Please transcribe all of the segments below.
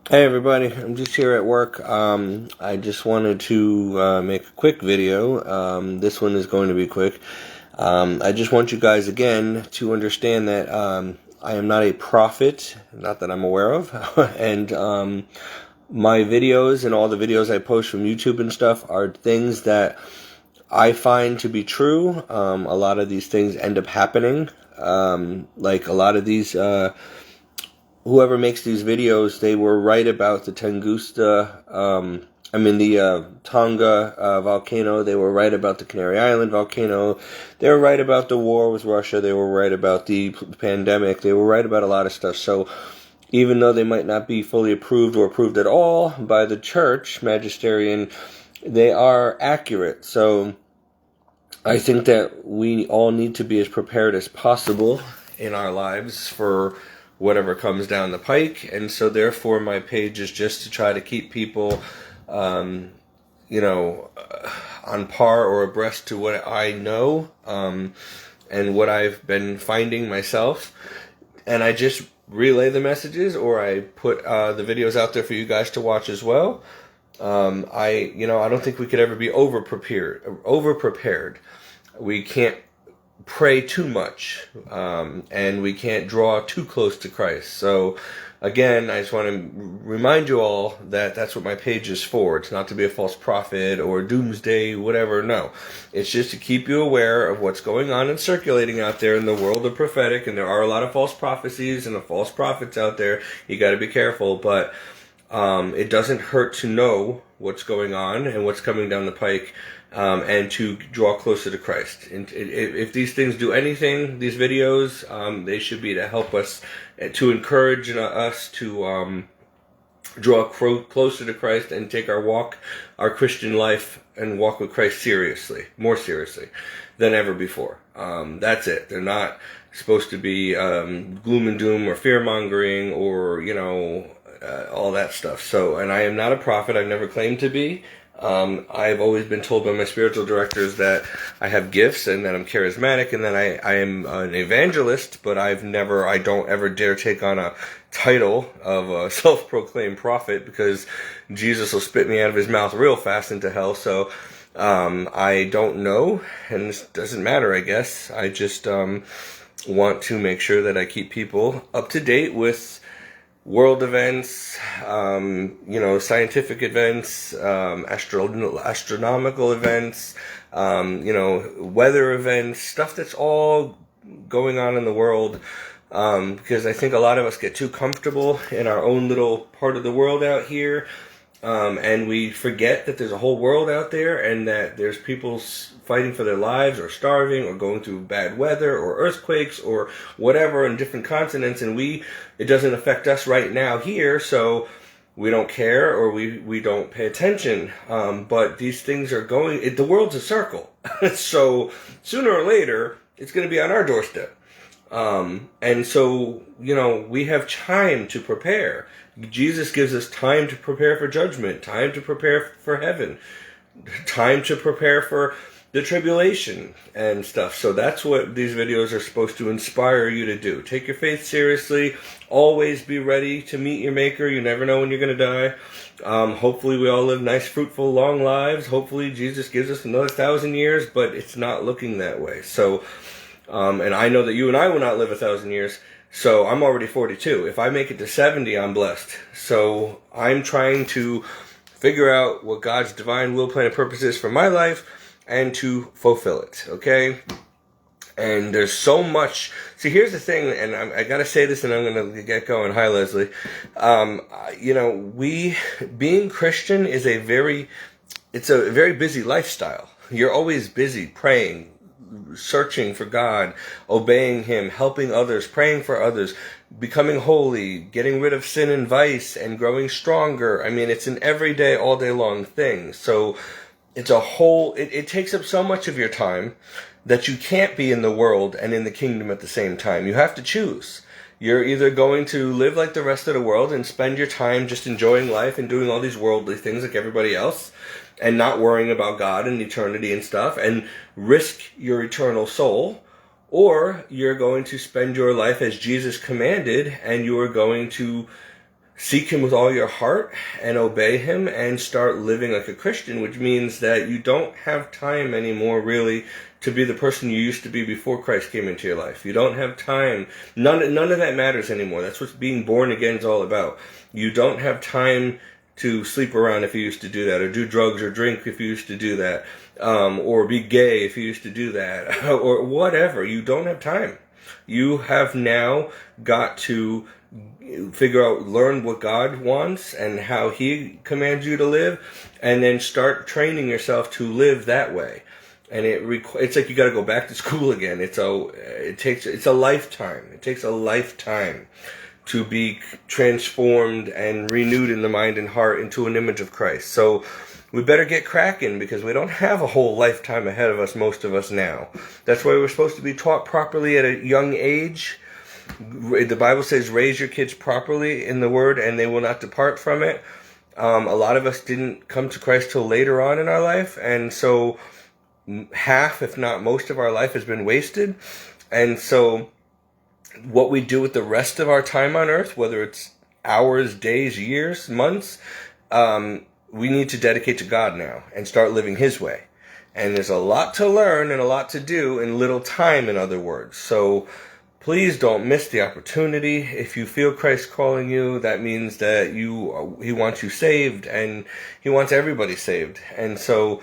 Hey everybody, I'm just here at work. I just wanted to make a quick video. This one is going to be quick. I just want you guys again to understand that I am not a prophet, not that I'm aware of, and my videos and all the videos I post from YouTube and stuff are things that I find to be true. A lot of these things end up happening. Like a lot of these whoever makes these videos, they were right about the Tunguska, the Tonga volcano. They were right about the Canary Island volcano. They were right about the war with Russia. They were right about the pandemic. They were right about a lot of stuff. So even though they might not be fully approved or approved at all by the church, magisterian, they are accurate. So I think that we all need to be as prepared as possible in our lives for whatever comes down the pike. And so therefore my page is just to try to keep people on par or abreast to what I know and what I've been finding myself. And I just relay the messages, or I put the videos out there for you guys to watch as well. I don't think we could ever be over prepared. We can't pray too much, and we can't draw too close to Christ. So again, I just want to remind you all that that's what my page is for. It's not to be a false prophet or doomsday, whatever. No, it's just to keep you aware of what's going on and circulating out there in the world of prophetic. And there are a lot of false prophecies and false prophets out there. You got to be careful, but it doesn't hurt to know what's going on and what's coming down the pike, and to draw closer to Christ. And if these things do anything, these videos, they should be to help us, to encourage us to draw closer to Christ and take our Christian life and walk with Christ more seriously than ever before. That's it. They're not supposed to be gloom and doom or fear-mongering or, all that stuff. So, and I am not a prophet. I've never claimed to be. I've always been told by my spiritual directors that I have gifts and that I'm charismatic and that I am an evangelist, but I don't ever dare take on a title of a self-proclaimed prophet, because Jesus will spit me out of his mouth real fast into hell. So, I don't know, and this doesn't matter, I guess. I just, want to make sure that I keep people up to date with world events, scientific events, astronomical events, weather events, stuff that's all going on in the world, because I think a lot of us get too comfortable in our own little part of the world out here, and we forget that there's a whole world out there and that there's people fighting for their lives or starving or going through bad weather or earthquakes or whatever in different continents, and it doesn't affect us right now here, so we don't care or we don't pay attention. But these things are the world's a circle. So sooner or later, it's going to be on our doorstep. And so, we have time to prepare. Jesus gives us time to prepare for judgment, time to prepare for heaven, time to prepare for the tribulation and stuff. So that's what these videos are supposed to inspire you to do. Take your faith seriously. Always be ready to meet your Maker. You never know when you're going to die. Hopefully we all live nice, fruitful, long lives. Hopefully Jesus gives us another 1,000 years, but it's not looking that way. So, and I know that you and I will not live 1,000 years. So I'm already 42. If I make it to 70, I'm blessed. So I'm trying to figure out what God's divine will, plan, and purpose is for my life, and to fulfill it, okay? And there's so much. See, here's the thing, and I gotta say this, and I'm gonna get going. Hi, Leslie. Being Christian is a very busy lifestyle. You're always busy praying, searching for God, obeying Him, helping others, praying for others, becoming holy, getting rid of sin and vice, and growing stronger. I mean, it's an everyday, all day long thing. So it's it takes up so much of your time that you can't be in the world and in the kingdom at the same time. You have to choose. You're either going to live like the rest of the world and spend your time just enjoying life and doing all these worldly things like everybody else, and not worrying about God and eternity and stuff, and risk your eternal soul, or you're going to spend your life as Jesus commanded, and you are going to seek him with all your heart and obey him and start living like a Christian, which means that you don't have time anymore really to be the person you used to be before Christ came into your life. You don't have time. None of that matters anymore. That's what being born again is all about. You don't have time to sleep around if you used to do that, or do drugs or drink if you used to do that, or be gay if you used to do that, or whatever. You don't have time. You have now got to learn what God wants and how he commands you to live, and then start training yourself to live that way. And it's like you got to go back to school again. It's a lifetime. It takes a lifetime to be transformed and renewed in the mind and heart into an image of Christ. So we better get cracking, because we don't have a whole lifetime ahead of us, most of us now. That's why we're supposed to be taught properly at a young age. The Bible says, raise your kids properly in the word and they will not depart from it. A lot of us didn't come to Christ till later on in our life, and so half, if not most of our life has been wasted. And so what we do with the rest of our time on earth, whether it's hours, days, years, months, we need to dedicate to God now and start living his way. And there's a lot to learn and a lot to do in little time, in other words. So please don't miss the opportunity. If you feel Christ calling you, that means that he wants you saved, and he wants everybody saved. And so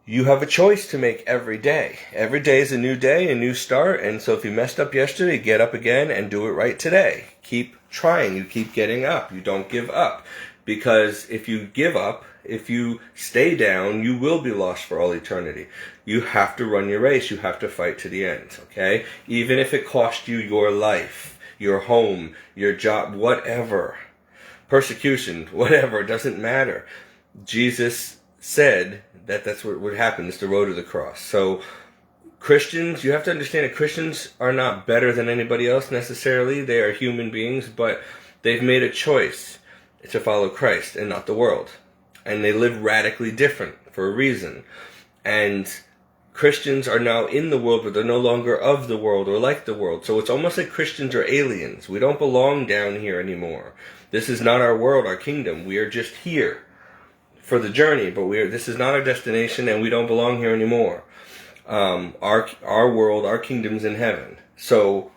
you have a choice to make every day. Every day is a new day, a new start. And so if you messed up yesterday, get up again and do it right today. Keep trying. You keep getting up. You don't give up. Because if you give up, if you stay down, you will be lost for all eternity. You have to run your race. You have to fight to the end, okay? Even if it cost you your life, your home, your job, whatever. Persecution, whatever, it doesn't matter. Jesus said that's what would happen. It's the road to the cross. So Christians, you have to understand that Christians are not better than anybody else necessarily. They are human beings, but they've made a choice to follow Christ and not the world. And they live radically different for a reason. And Christians are now in the world, but they're no longer of the world or like the world. So it's almost like Christians are aliens. We don't belong down here anymore. This is not our world, our kingdom. We are just here for the journey, but this is not our destination, and we don't belong here anymore. Our world, our kingdom's in heaven. So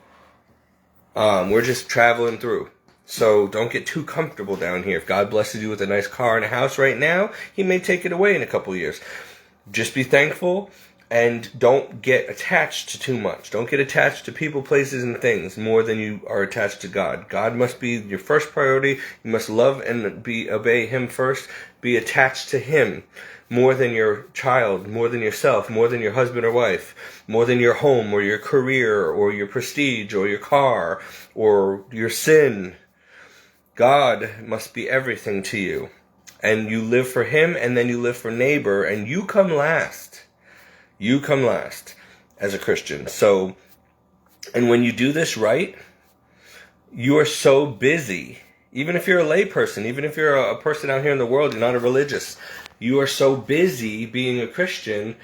we're just traveling through. So don't get too comfortable down here. If God blesses you with a nice car and a house right now, he may take it away in a couple years. Just be thankful, and don't get attached to too much. Don't get attached to people, places, and things more than you are attached to God. God must be your first priority. You must love and obey him first. Be attached to him more than your child, more than yourself, more than your husband or wife, more than your home or your career or your prestige or your car or your sin. God must be everything to you. And you live for him, and then you live for neighbor, and you come last. You come last as a Christian. So, and when you do this right, you are so busy. Even if you're a lay person, even if you're a person out here in the world, you're not a religious, you are so busy being a Christian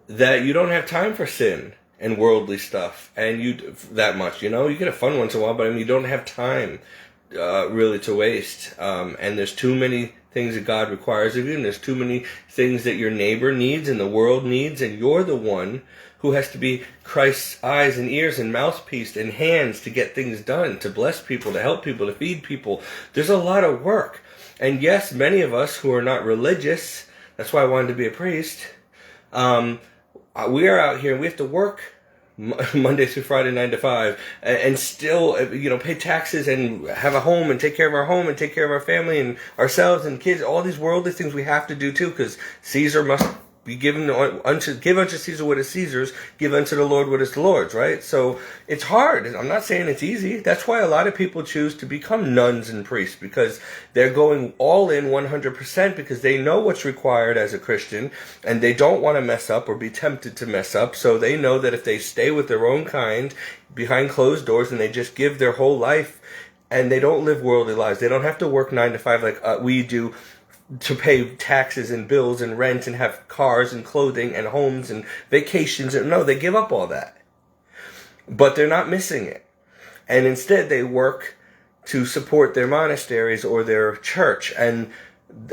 that you don't have time for sin and worldly stuff that much. You get a fun once in a while, but you don't have time really to waste. And there's too many things that God requires of you, and there's too many things that your neighbor needs and the world needs, and you're the one who has to be Christ's eyes and ears and mouthpiece and hands to get things done, to bless people, to help people, to feed people. There's a lot of work. And yes, many of us who are not religious, that's why I wanted to be a priest, we are out here and we have to work Monday through Friday, 9 to 5, and still, pay taxes and have a home and take care of our home and take care of our family and ourselves and kids. All these worldly things we have to do too, because Caesar must be given give unto Caesar what is Caesar's, give unto the Lord what is the Lord's, right? So it's hard. I'm not saying it's easy. That's why a lot of people choose to become nuns and priests, because they're going all in 100% because they know what's required as a Christian, and they don't want to mess up or be tempted to mess up. So they know that if they stay with their own kind behind closed doors and they just give their whole life and they don't live worldly lives, they don't have to work 9 to 5 like we do, to pay taxes and bills and rent and have cars and clothing and homes and vacations. No, they give up all that. But they're not missing it. And instead they work to support their monasteries or their church, and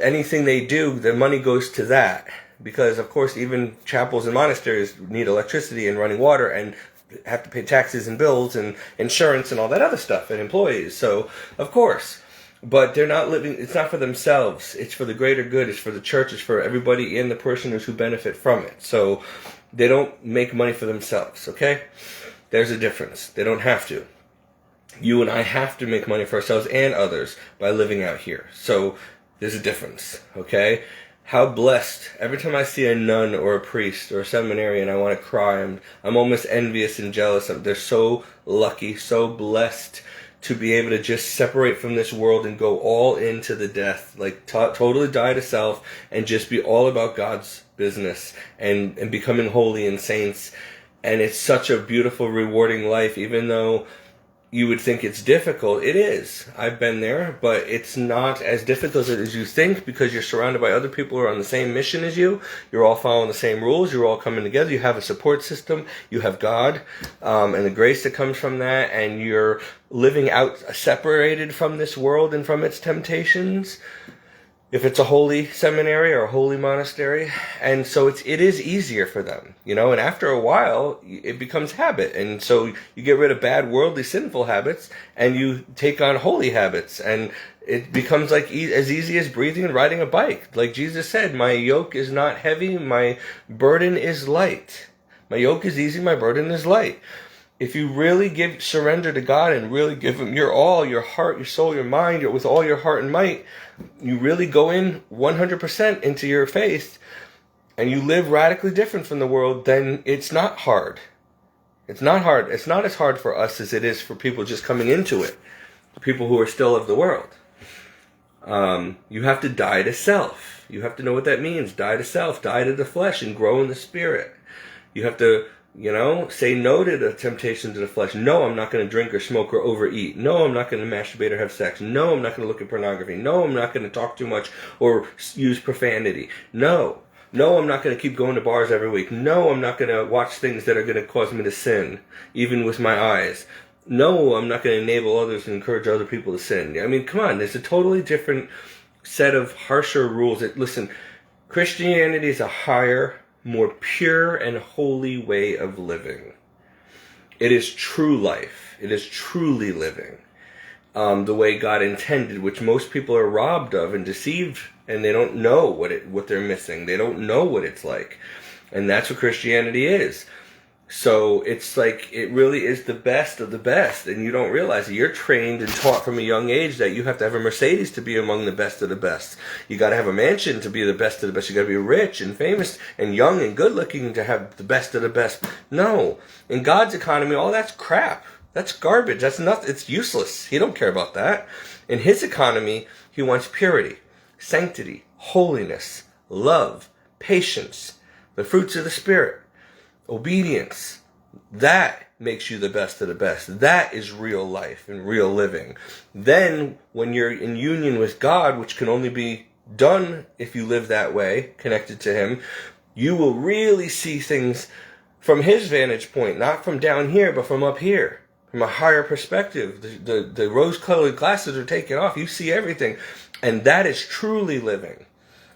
anything they do, the money goes to that. Because, of course, even chapels and monasteries need electricity and running water and have to pay taxes and bills and insurance and all that other stuff and employees. So, of course. But they're not living, it's not for themselves. It's for the greater good. It's for the church. It's for everybody and the parishioners who benefit from it. So, they don't make money for themselves, okay? There's a difference. They don't have to. You and I have to make money for ourselves and others by living out here. So, there's a difference, okay? How blessed. Every time I see a nun or a priest or a seminarian, I want to cry. I'm almost envious and jealous. They're so lucky, so blessed to be able to just separate from this world and go all into the death, like totally die to self and just be all about God's business and becoming holy and saints. And it's such a beautiful, rewarding life, even though you would think it's difficult. It is. I've been there, but it's not as difficult as you think because you're surrounded by other people who are on the same mission as you. You're all following the same rules. You're all coming together. You have a support system. You have God and the grace that comes from that, and you're living out separated from this world and from its temptations. If it's a holy seminary or a holy monastery. And so it is easier for them, and after a while it becomes habit. And so you get rid of bad, worldly, sinful habits and you take on holy habits, and it becomes like as easy as breathing and riding a bike. Like Jesus said, my yoke is not heavy, my burden is light. My yoke is easy, my burden is light. If you really surrender to God and really give Him your all, your heart, your soul, your mind, with all your heart and might, you really go in 100% into your faith and you live radically different from the world, then it's not hard. It's not hard. It's not as hard for us as it is for people just coming into it, people who are still of the world. You have to die to self. You have to know what that means. Die to self, die to the flesh, and grow in the spirit. You have to say no to the temptations of the flesh. No, I'm not going to drink or smoke or overeat. No, I'm not going to masturbate or have sex. No, I'm not going to look at pornography. No, I'm not going to talk too much or use profanity. No, I'm not going to keep going to bars every week. No, I'm not going to watch things that are going to cause me to sin, even with my eyes. No, I'm not going to enable others and encourage other people to sin. I mean, come on, there's a totally different set of harsher rules. Listen, Christianity is a higher, more pure and holy way of living. It is true life. It is truly living the way God intended, which most people are robbed of and deceived, and they don't know what they're missing. They don't know what it's like, and that's what Christianity is. So it's like it really is the best of the best, and you don't realize it. You're trained and taught from a young age that you have to have a Mercedes to be among the best of the best. You got to have a mansion to be the best of the best. You got to be rich and famous and young and good looking to have the best of the best. No, in God's economy, all that's crap. That's garbage. That's nothing. It's useless. He don't care about that. In His economy, He wants purity, sanctity, holiness, love, patience, the fruits of the Spirit. Obedience. That makes you the best of the best. That is real life and real living. Then, when you're in union with God, which can only be done if you live that way, connected to Him, you will really see things from His vantage point, not from down here, but from up here, from a higher perspective. The rose-colored glasses are taken off. You see everything. And that is truly living.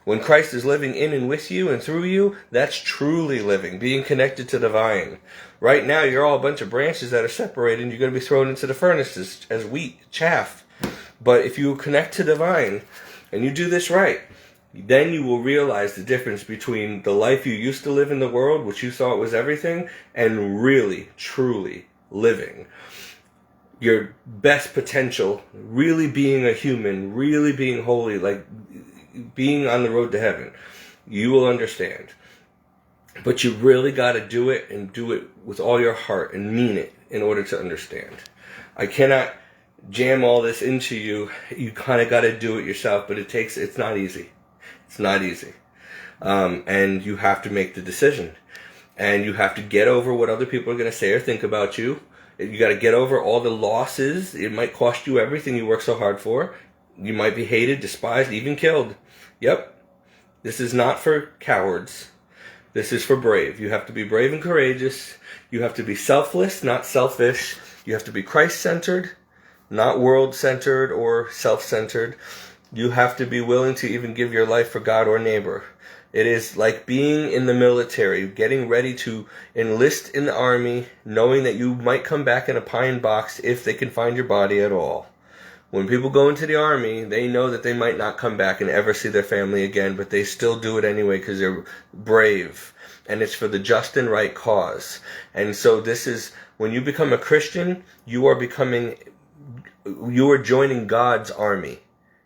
When Christ is living in and with you and through you, that's truly living, being connected to the vine. Right now, you're all a bunch of branches that are separated, and you're going to be thrown into the furnaces as wheat, chaff. But if you connect to the vine, and you do this right, then you will realize the difference between the life you used to live in the world, which you thought was everything, and really, truly living. Your best potential, really being a human, really being holy, like being on the road to heaven. You will understand. But you really got to do it, and do it with all your heart and mean it in order to understand. I cannot jam all this into you. You kind of got to do it yourself, but it's not easy. It's not easy. And you have to make the decision. And you have to get over what other people are going to say or think about you. You got to get over all the losses. It might cost you everything you work so hard for. You might be hated, despised, even killed. Yep. This is not for cowards. This is for brave. You have to be brave and courageous. You have to be selfless, not selfish. You have to be Christ-centered. not world-centered or self-centered. You have to be willing to even give your life for God or neighbor. It is like being in the military, getting ready to enlist in the army, knowing that you might come back in a pine box if they can find your body at all. When people go into the army, they know that they might not come back and ever see their family again, but they still do it anyway because they're brave. And it's for the just and right cause. And so this is, when you become a Christian, you are joining God's army.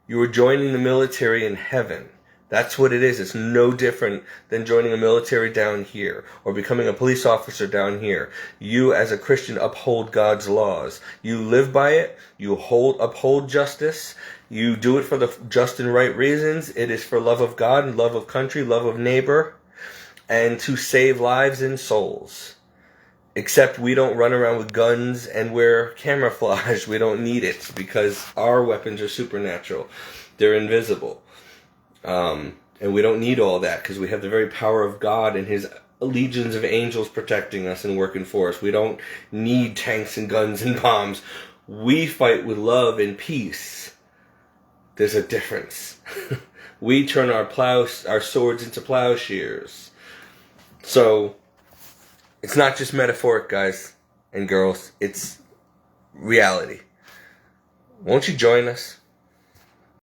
You are joining the military in heaven. That's what it is. It's no different than joining a military down here or becoming a police officer down here. You, as a Christian, uphold God's laws. You live by it. You uphold justice. You do it for the just and right reasons. It is for love of God and love of country, love of neighbor, and to save lives and souls. Except we don't run around with guns and wear camouflage. We don't need it because our weapons are supernatural. They're invisible. And we don't need all that because we have the very power of God and His legions of angels protecting us and working for us. We don't need tanks and guns and bombs. We fight with love and peace. There's a difference. We turn our swords into plowshares. So, it's not just metaphoric, guys and girls. It's reality. Won't you join us?